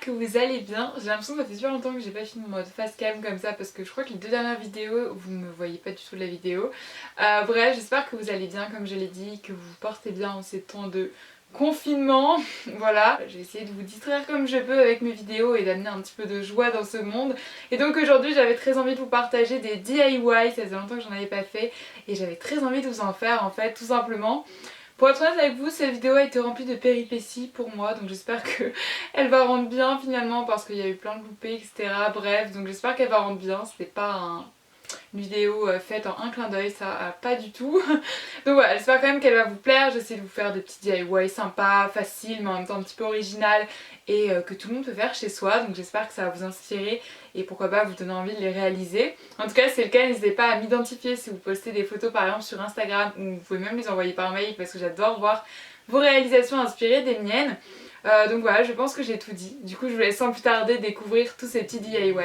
que vous allez bien. J'ai l'impression que ça fait super longtemps que j'ai pas fini mon mode face cam comme ça parce que je crois que les 2 dernières vidéos vous me voyez pas du tout de la vidéo. Bref, j'espère que vous allez bien comme je l'ai dit, que vous vous portez bien en ces temps de confinement. Voilà, j'ai essayé de vous distraire comme je peux avec mes vidéos et d'amener un petit peu de joie dans ce monde. Et donc aujourd'hui j'avais très envie de vous partager des DIY, ça faisait longtemps que j'en avais pas fait et j'avais très envie de vous en faire en fait tout simplement. Pour être honnête avec vous, cette vidéo a été remplie de péripéties pour moi, donc j'espère qu'elle va rendre bien finalement parce qu'il y a eu plein de loupés, etc. Bref, donc j'espère qu'elle va rendre bien, c'était pas une vidéo faite en un clin d'œil, ça pas du tout. Donc voilà, j'espère quand même qu'elle va vous plaire, j'essaie de vous faire des petits DIY sympas, faciles mais en même temps un petit peu original et que tout le monde peut faire chez soi, donc j'espère que ça va vous inspirer et pourquoi pas vous donner envie de les réaliser. En tout cas si c'est le cas, n'hésitez pas à m'identifier si vous postez des photos par exemple sur Instagram ou vous pouvez même les envoyer par mail parce que j'adore voir vos réalisations inspirées des miennes. Donc voilà, je pense que j'ai tout dit, du coup je vous laisse sans plus tarder découvrir tous ces petits DIY.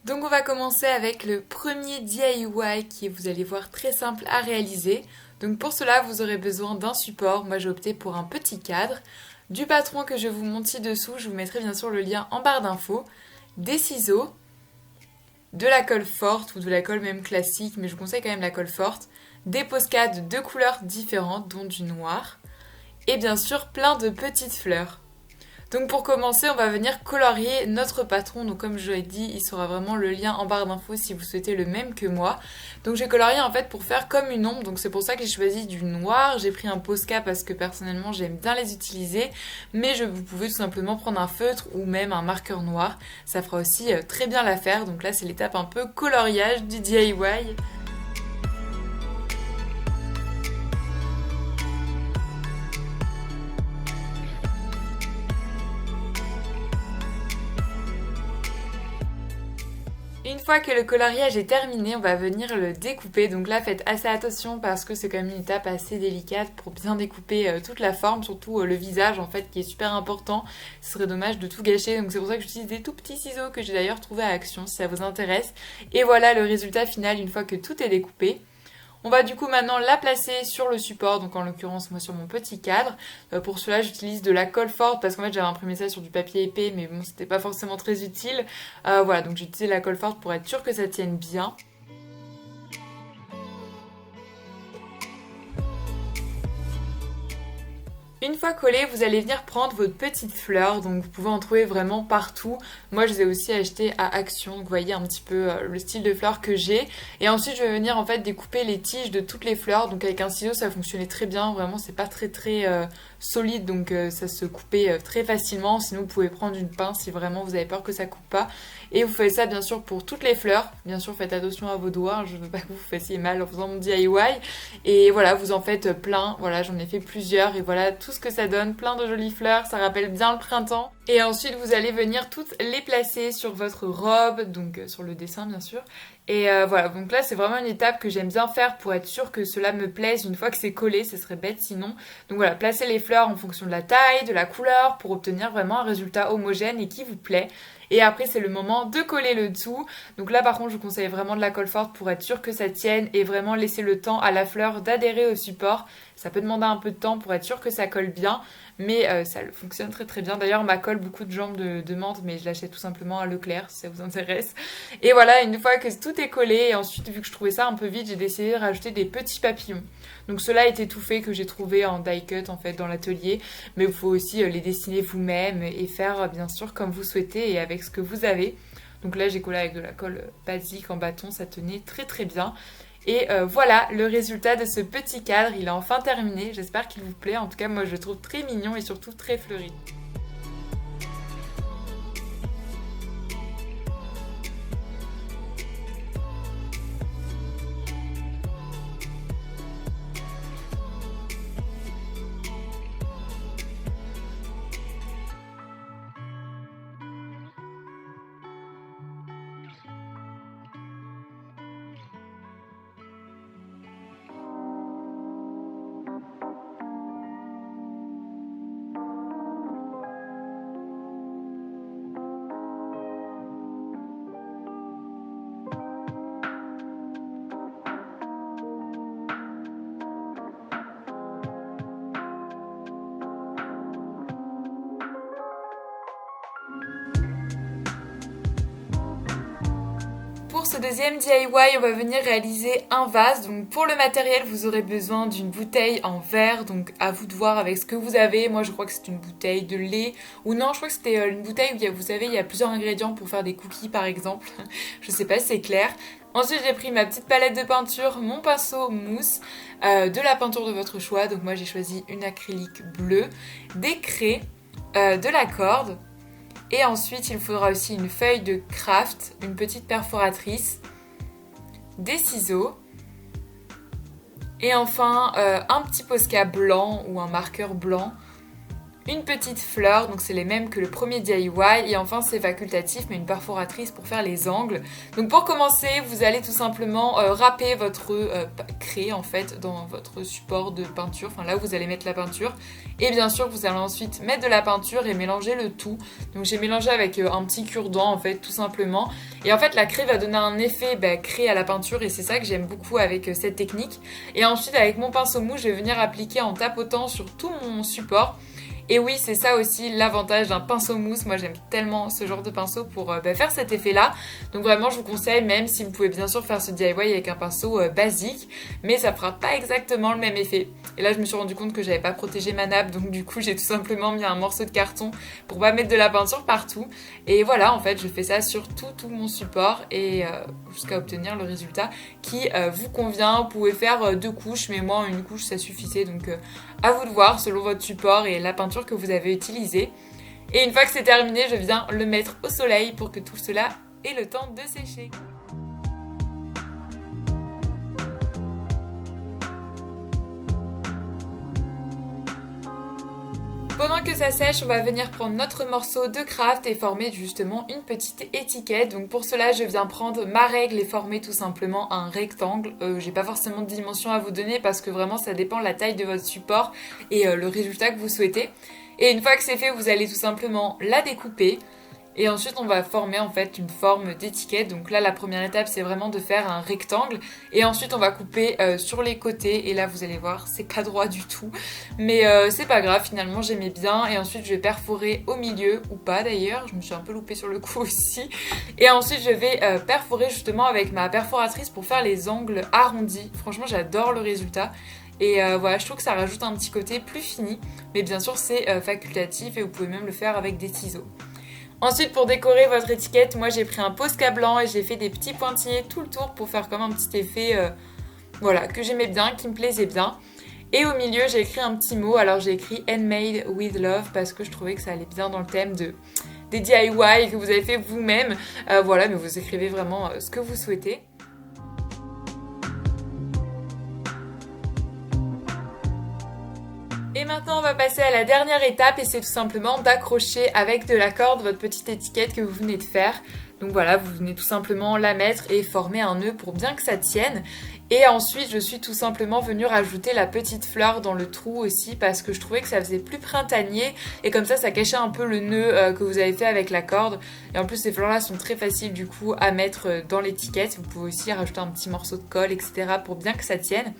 Donc on va commencer avec le premier DIY qui est, vous allez voir, très simple à réaliser. Donc pour cela vous aurez besoin d'un support, moi j'ai opté pour un petit cadre, du patron que je vous montre ci-dessous, je vous mettrai bien sûr le lien en barre d'infos, des ciseaux, de la colle forte ou de la colle même classique, mais je vous conseille quand même la colle forte, des postcards de couleurs différentes dont du noir, et bien sûr plein de petites fleurs. Donc pour commencer, on va venir colorier notre patron. Donc comme je l'ai dit, il sera vraiment le lien en barre d'infos si vous souhaitez le même que moi. Donc j'ai colorié en fait pour faire comme une ombre. Donc c'est pour ça que j'ai choisi du noir. J'ai pris un Posca parce que personnellement j'aime bien les utiliser. Mais vous pouvez tout simplement prendre un feutre ou même un marqueur noir. Ça fera aussi très bien l'affaire. Donc là c'est l'étape un peu coloriage du DIY. Une fois que le coloriage est terminé, on va venir le découper. Donc là, faites assez attention parce que c'est quand même une étape assez délicate pour bien découper toute la forme, surtout le visage en fait qui est super important. Ce serait dommage de tout gâcher. Donc c'est pour ça que j'utilise des tout petits ciseaux que j'ai d'ailleurs trouvé à Action si ça vous intéresse. Et voilà le résultat final une fois que tout est découpé. On va du coup maintenant la placer sur le support, donc en l'occurrence moi sur mon petit cadre. Pour cela j'utilise de la colle forte parce qu'en fait j'avais imprimé ça sur du papier épais mais bon c'était pas forcément très utile. Voilà, donc j'ai utilisé la colle forte pour être sûre que ça tienne bien. Une fois collé, vous allez venir prendre votre petite fleur, donc vous pouvez en trouver vraiment partout. Moi je les ai aussi achetées à Action, donc vous voyez un petit peu le style de fleurs que j'ai. Et ensuite je vais venir en fait découper les tiges de toutes les fleurs, donc avec un ciseau ça fonctionnait très bien, vraiment c'est pas très solide, donc ça se coupait très facilement. Sinon vous pouvez prendre une pince si vraiment vous avez peur que ça coupe pas. Et vous faites ça bien sûr pour toutes les fleurs, bien sûr faites attention à vos doigts, je ne veux pas que vous fassiez mal en faisant mon DIY. Et voilà, vous en faites plein, voilà j'en ai fait plusieurs et voilà tout ce que ça donne, plein de jolies fleurs, ça rappelle bien le printemps. Et ensuite vous allez venir toutes les placer sur votre robe, donc sur le dessin bien sûr. Et voilà, donc là c'est vraiment une étape que j'aime bien faire pour être sûre que cela me plaise une fois que c'est collé, ce serait bête sinon. Donc voilà, placez les fleurs en fonction de la taille, de la couleur, pour obtenir vraiment un résultat homogène et qui vous plaît. Et après c'est le moment de coller le dessous. Donc là par contre je vous conseille vraiment de la colle forte pour être sûr que ça tienne et vraiment laisser le temps à la fleur d'adhérer au support. Ça peut demander un peu de temps pour être sûr que ça colle bien, mais ça fonctionne très très bien. D'ailleurs ma colle, beaucoup de gens me demandent, mais je l'achète tout simplement à Leclerc si ça vous intéresse. Et voilà, une fois que tout est collé, et ensuite vu que je trouvais ça un peu vide, j'ai décidé de rajouter des petits papillons. Donc ceux-là étaient tout faits que j'ai trouvé en die cut en fait dans l'atelier, mais il faut aussi les dessiner vous-même et faire bien sûr comme vous souhaitez et avec ce que vous avez. Donc là j'ai collé avec de la colle basique en bâton, ça tenait très très bien. Et voilà le résultat de ce petit cadre, il est enfin terminé, j'espère qu'il vous plaît. En tout cas moi je le trouve très mignon et surtout très fleuri. ce deuxième DIY, on va venir réaliser un vase. Donc pour le matériel, vous aurez besoin d'une bouteille en verre. Donc à vous de voir avec ce que vous avez. Moi je crois que c'est une bouteille de lait. Ou non, je crois que c'était une bouteille où vous savez, il y a plusieurs ingrédients pour faire des cookies par exemple. Je sais pas si c'est clair. Ensuite j'ai pris ma petite palette de peinture, mon pinceau mousse, de la peinture de votre choix. Donc moi j'ai choisi une acrylique bleue, des craies, de la corde. Et ensuite, il faudra aussi une feuille de craft, une petite perforatrice, des ciseaux et enfin un petit Posca blanc ou un marqueur blanc, une petite fleur, donc c'est les mêmes que le premier DIY, et enfin c'est facultatif mais une perforatrice pour faire les angles. Donc pour commencer, vous allez tout simplement râper votre craie en fait dans votre support de peinture, enfin là où vous allez mettre la peinture, et bien sûr vous allez ensuite mettre de la peinture et mélanger le tout. Donc j'ai mélangé avec un petit cure-dent en fait tout simplement, et en fait la craie va donner un effet craie à la peinture et c'est ça que j'aime beaucoup avec cette technique. Et ensuite avec mon pinceau mousse, je vais venir appliquer en tapotant sur tout mon support. Et oui, c'est ça aussi l'avantage d'un pinceau mousse. Moi, j'aime tellement ce genre de pinceau pour faire cet effet-là. Donc vraiment, je vous conseille, même si vous pouvez bien sûr faire ce DIY avec un pinceau basique, mais ça fera pas exactement le même effet. Et là, je me suis rendu compte que j'avais pas protégé ma nappe, donc du coup, j'ai tout simplement mis un morceau de carton pour pas mettre de la peinture partout. Et voilà, en fait, je fais ça sur tout mon support et jusqu'à obtenir le résultat qui vous convient. Vous pouvez faire 2 couches, mais moi, une couche, ça suffisait. Donc à vous de voir selon votre support et la peinture que vous avez utilisée. Et une fois que c'est terminé, je viens le mettre au soleil pour que tout cela ait le temps de sécher. Pendant que ça sèche, on va venir prendre notre morceau de craft et former justement une petite étiquette. Donc pour cela, je viens prendre ma règle et former tout simplement un rectangle. J'ai pas forcément de dimension à vous donner parce que vraiment ça dépend de la taille de votre support et le résultat que vous souhaitez. Et une fois que c'est fait, vous allez tout simplement la découper. Et ensuite, on va former en fait une forme d'étiquette. Donc là, la première étape, c'est vraiment de faire un rectangle. Et ensuite, on va couper sur les côtés. Et là, vous allez voir, c'est pas droit du tout. Mais c'est pas grave, finalement, j'aimais bien. Et ensuite, je vais perforer au milieu, ou pas d'ailleurs. Je me suis un peu loupée sur le coup aussi. Et ensuite, je vais perforer justement avec ma perforatrice pour faire les angles arrondis. Franchement, j'adore le résultat. Et voilà, je trouve que ça rajoute un petit côté plus fini. Mais bien sûr, c'est facultatif et vous pouvez même le faire avec des ciseaux. Ensuite, pour décorer votre étiquette, moi j'ai pris un Posca blanc et j'ai fait des petits pointillés tout le tour pour faire comme un petit effet voilà, que j'aimais bien, qui me plaisait bien. Et au milieu, j'ai écrit un petit mot. Alors j'ai écrit Handmade with Love parce que je trouvais que ça allait bien dans le thème des DIY que vous avez fait vous-même. Voilà, mais vous écrivez vraiment ce que vous souhaitez. Et maintenant on va passer à la dernière étape et c'est tout simplement d'accrocher avec de la corde votre petite étiquette que vous venez de faire. Donc voilà, vous venez tout simplement la mettre et former un nœud pour bien que ça tienne. Et ensuite je suis tout simplement venue rajouter la petite fleur dans le trou aussi parce que je trouvais que ça faisait plus printanier et comme ça cachait un peu le nœud que vous avez fait avec la corde. Et en plus ces fleurs là sont très faciles du coup à mettre dans l'étiquette. Vous pouvez aussi rajouter un petit morceau de colle etc. pour bien que ça tienne.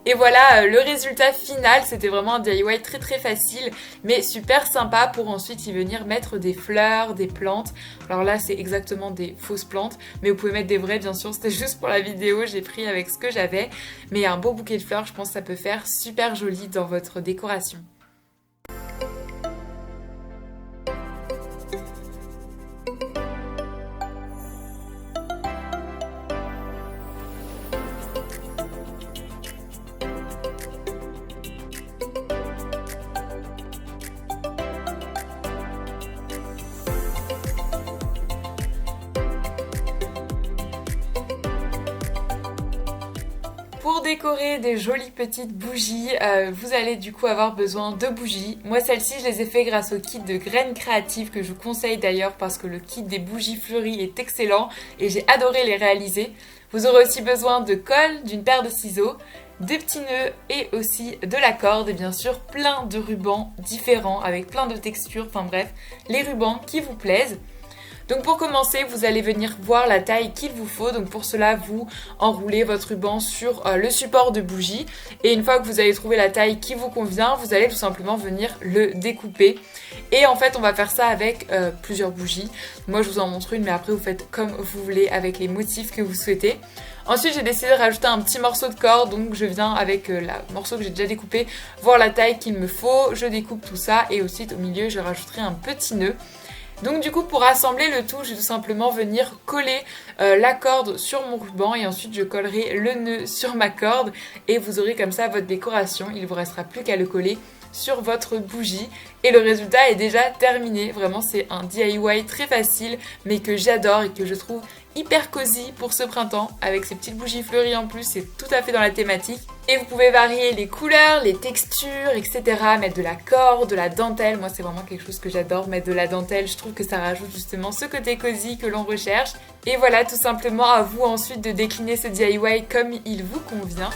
Et voilà, le résultat final, c'était vraiment un DIY très très facile, mais super sympa pour ensuite y venir mettre des fleurs, des plantes. Alors là, c'est exactement des fausses plantes, mais vous pouvez mettre des vraies, bien sûr, c'était juste pour la vidéo, j'ai pris avec ce que j'avais. Mais un beau bouquet de fleurs, je pense que ça peut faire super joli dans votre décoration. Pour décorer des jolies petites bougies, vous allez du coup avoir besoin de bougies. Moi celles-ci je les ai fait grâce au kit de graines créatives que je vous conseille d'ailleurs parce que le kit des bougies fleuries est excellent et j'ai adoré les réaliser. Vous aurez aussi besoin de colle, d'une paire de ciseaux, de petits nœuds et aussi de la corde et bien sûr plein de rubans différents avec plein de textures, enfin bref, les rubans qui vous plaisent. Donc pour commencer, vous allez venir voir la taille qu'il vous faut. Donc pour cela, vous enroulez votre ruban sur le support de bougie. Et une fois que vous avez trouvé la taille qui vous convient, vous allez tout simplement venir le découper. Et en fait, on va faire ça avec plusieurs bougies. Moi, je vous en montre une, mais après, vous faites comme vous voulez avec les motifs que vous souhaitez. Ensuite, j'ai décidé de rajouter un petit morceau de corde, donc je viens avec le morceau que j'ai déjà découpé, voir la taille qu'il me faut, je découpe tout ça et ensuite au milieu, je rajouterai un petit nœud. Donc du coup, pour assembler le tout, je vais tout simplement venir coller la corde sur mon ruban et ensuite je collerai le nœud sur ma corde et vous aurez comme ça votre décoration. Il ne vous restera plus qu'à le coller sur votre bougie et le résultat est déjà terminé. Vraiment, c'est un DIY très facile mais que j'adore et que je trouve hyper cosy pour ce printemps avec ces petites bougies fleuries en plus, c'est tout à fait dans la thématique. Et vous pouvez varier les couleurs, les textures, etc. Mettre de la corde, de la dentelle. Moi, c'est vraiment quelque chose que j'adore, mettre de la dentelle. Je trouve que ça rajoute justement ce côté cosy que l'on recherche. Et voilà, tout simplement à vous ensuite de décliner ce DIY comme il vous convient.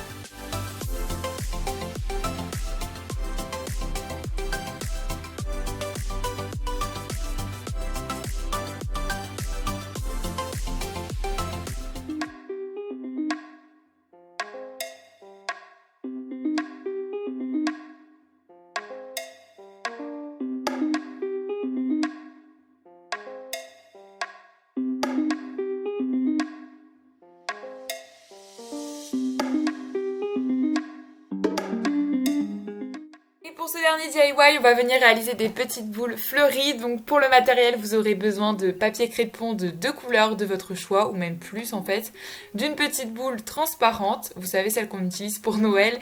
Pour ce dernier DIY, on va venir réaliser des petites boules fleuries. Donc pour le matériel, vous aurez besoin de papier crépon de 2 couleurs de votre choix, ou même plus en fait, d'une petite boule transparente, vous savez celle qu'on utilise pour Noël,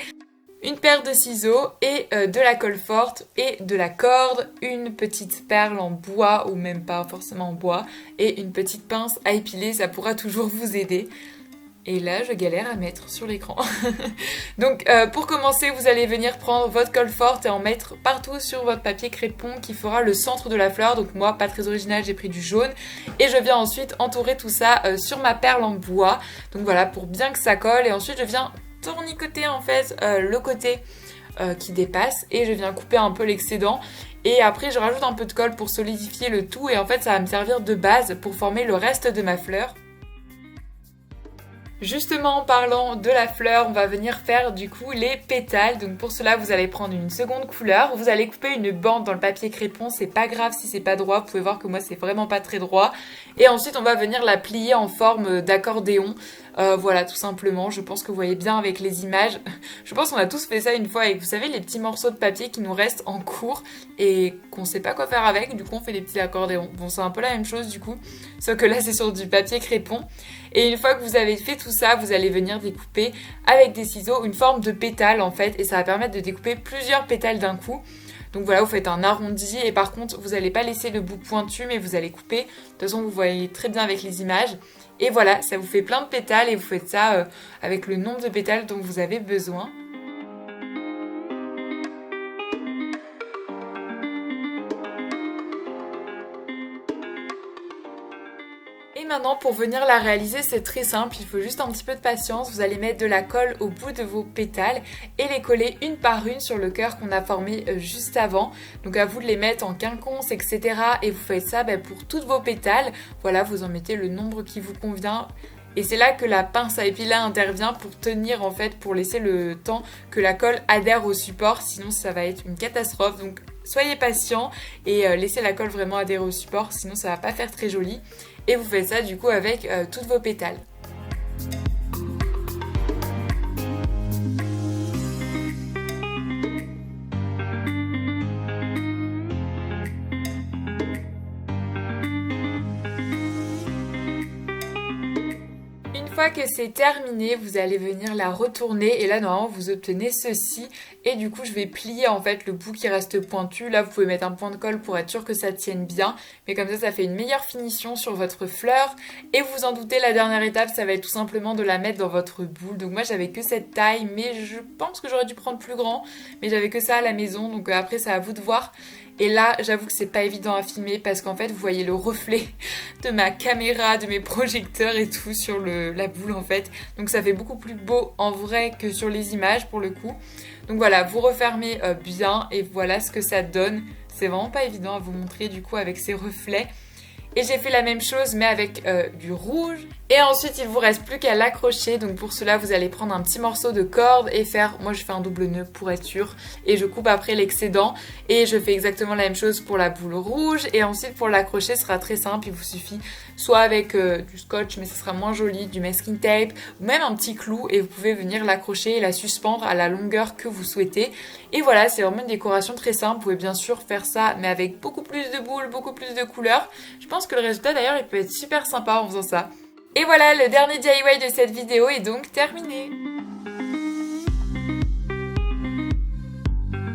une paire de ciseaux et de la colle forte et de la corde, une petite perle en bois ou même pas forcément en bois et une petite pince à épiler, ça pourra toujours vous aider. Et là, je galère à mettre sur l'écran. Donc, pour commencer, vous allez venir prendre votre colle forte et en mettre partout sur votre papier crépon qui fera le centre de la fleur. Donc moi, pas très original, j'ai pris du jaune. Et je viens ensuite entourer tout ça sur ma perle en bois. Donc voilà, pour bien que ça colle. Et ensuite, je viens tournicoter en fait le côté qui dépasse. Et je viens couper un peu l'excédent. Et après, je rajoute un peu de colle pour solidifier le tout. Et en fait, ça va me servir de base pour former le reste de ma fleur. Justement en parlant de la fleur, on va venir faire du coup les pétales. Donc pour cela, vous allez prendre une seconde couleur. Vous allez couper une bande dans le papier crépon. C'est pas grave si c'est pas droit. Vous pouvez voir que moi c'est vraiment pas très droit. Et ensuite, on va venir la plier en forme d'accordéon. Voilà, tout simplement. Je pense que vous voyez bien avec les images. Je pense qu'on a tous fait ça une fois avec, vous savez, les petits morceaux de papier qui nous restent en cours et qu'on sait pas quoi faire avec. Du coup, on fait des petits accordéons. Bon, c'est un peu la même chose du coup. Sauf que là, c'est sur du papier crépon. Et une fois que vous avez fait tout ça, vous allez venir découper avec des ciseaux une forme de pétale en fait. Et ça va permettre de découper plusieurs pétales d'un coup. Donc voilà, vous faites un arrondi et par contre, vous n'allez pas laisser le bout pointu, mais vous allez couper. De toute façon, vous voyez très bien avec les images. Et voilà, ça vous fait plein de pétales et vous faites ça avec le nombre de pétales dont vous avez besoin. Et maintenant, pour venir la réaliser, c'est très simple, il faut juste un petit peu de patience. Vous allez mettre de la colle au bout de vos pétales et les coller une par une sur le cœur qu'on a formé juste avant. Donc à vous de les mettre en quinconce, etc. Et vous faites ça pour toutes vos pétales. Voilà, vous en mettez le nombre qui vous convient. Et c'est là que la pince à épiler intervient pour tenir en fait, pour laisser le temps que la colle adhère au support, sinon ça va être une catastrophe. Donc soyez patient et laissez la colle vraiment adhérer au support, sinon ça va pas faire très joli. Et vous faites ça du coup avec toutes vos pétales. Une fois que c'est terminé, vous allez venir la retourner et là normalement vous obtenez ceci et du coup je vais plier en fait le bout qui reste pointu. Là vous pouvez mettre un point de colle pour être sûr que ça tienne bien, mais comme ça fait une meilleure finition sur votre fleur. Et vous vous en doutez, la dernière étape ça va être tout simplement de la mettre dans votre boule. Donc moi j'avais que cette taille, mais je pense que j'aurais dû prendre plus grand, mais j'avais que ça à la maison, donc après c'est à vous de voir. Et là, j'avoue que c'est pas évident à filmer parce qu'en fait, vous voyez le reflet de ma caméra, de mes projecteurs et tout sur la boule en fait. Donc ça fait beaucoup plus beau en vrai que sur les images pour le coup. Donc voilà, vous refermez bien et voilà ce que ça donne. C'est vraiment pas évident à vous montrer du coup avec ces reflets. Et j'ai fait la même chose mais avec du rouge. Et ensuite il vous reste plus qu'à l'accrocher, donc pour cela vous allez prendre un petit morceau de corde et faire, moi je fais un double nœud pour être sûr, et je coupe après l'excédent et je fais exactement la même chose pour la boule rouge. Et ensuite pour l'accrocher ce sera très simple, il vous suffit soit avec du scotch mais ce sera moins joli, du masking tape ou même un petit clou, et vous pouvez venir l'accrocher et la suspendre à la longueur que vous souhaitez. Et voilà, c'est vraiment une décoration très simple. Vous pouvez bien sûr faire ça mais avec beaucoup plus de boules, beaucoup plus de couleurs. Je pense que le résultat d'ailleurs il peut être super sympa en faisant ça. Et voilà, le dernier DIY de cette vidéo est donc terminé.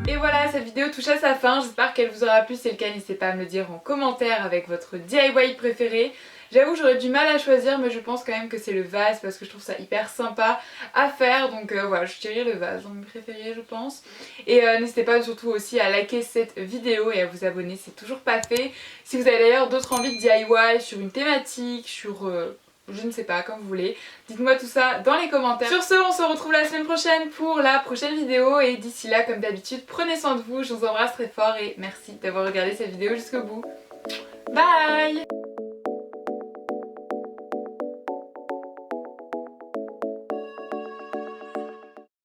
Et voilà, cette vidéo touche à sa fin, j'espère qu'elle vous aura plu. Si c'est le cas, n'hésitez pas à me le dire en commentaire avec votre DIY préféré. J'avoue, j'aurais du mal à choisir, mais je pense quand même que c'est le vase parce que je trouve ça hyper sympa à faire. Donc voilà, je dirais le vase, mon préféré je pense. Et n'hésitez pas surtout aussi à liker cette vidéo et à vous abonner, c'est toujours pas fait. Si vous avez d'ailleurs d'autres envies de DIY sur une thématique, sur... je ne sais pas, comme vous voulez. Dites-moi tout ça dans les commentaires. Sur ce, on se retrouve la semaine prochaine pour la prochaine vidéo. Et d'ici là, comme d'habitude, prenez soin de vous. Je vous embrasse très fort et merci d'avoir regardé cette vidéo jusqu'au bout. Bye!